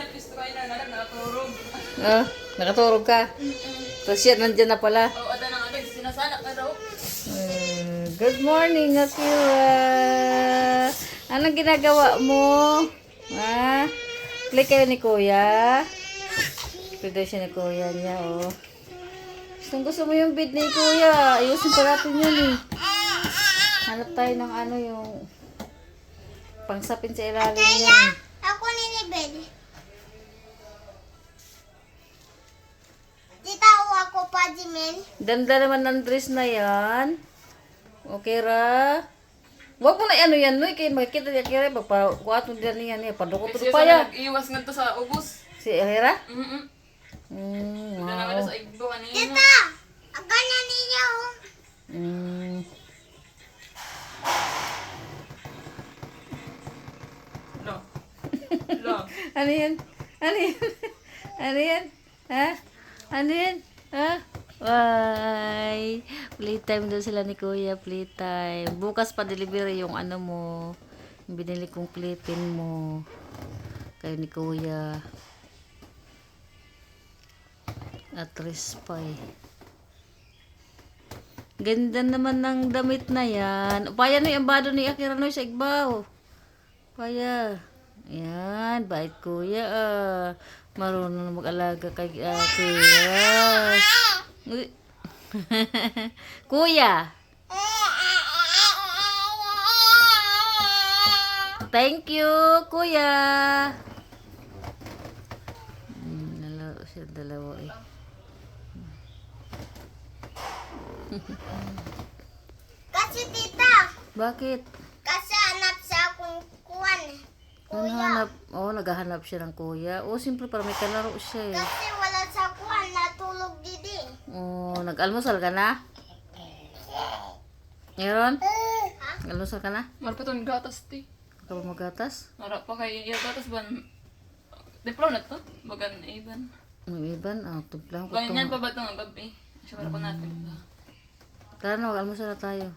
gusto ko na nakaturog. Ah, nakaturog ka. Tapos siya nandyan na pala. Oo, ada nang agad. Sinasalak na daw. Good morning, Akira. Anong ginagawa mo? Ha? Play kayo ni Kuya? Play daw siya ni Kuya niya, oh. Gusto mo yung bed ni Kuya. Ayusin pa natin yun, eh. Hanap tayo ng ano yung pangsapin sa ilalim yan. Ako ninibed. Tita, ako pa, Jimen. Ganda naman ng dress na yan. Okay ra. Huwag mo na ano yan, no? Kaya makikita niya kaya pagpakuat mo dyan yan. Padukot Kasi pa yan. nag-iwas nga to sa ubos. Si Akira? Wow. Wow. Na sa igbo kanina. Tita, ganyan niya, oh. Lo. Lo. Ano yan? Ano yan? Ano yan? Ha? Ano yan? Ha? Bye! Playtime daw sila ni Kuya. Playtime. Bukas pa delivery yung ano mo. Yung binili kong playpen mo. Kayo ni Kuya. At rest pa eh. Ganda naman ng damit na yan. Paya no yung ambado ni Akira no sa igbaw. Paya. Ayan. Bait Kuya ah. Marunong na mag-alaga kay Akira. Kuya. Thank you, Kuya. Nalaro siya dalawa eh. Kasi tita, Bakit? kasi hanap sa akong kuwan. Ano hanap? Oh, naghahanap siya ng kuya. Oh, simple para may kalaro siya eh. Kasi wala sa kuwan, natulog didi. Oh, nag-almusal ka na? Meron? Almusal ka na? Marpa to gatas ti. Ikaw ba magatas? Mara pa kay yung gatas ban. Diplo na to. Bagan iban. May iban? Ah, tuplang ko Ganyan to. pa ba ito nga gabi? Siguro pa natin. Tara na, mag-almusal na tayo.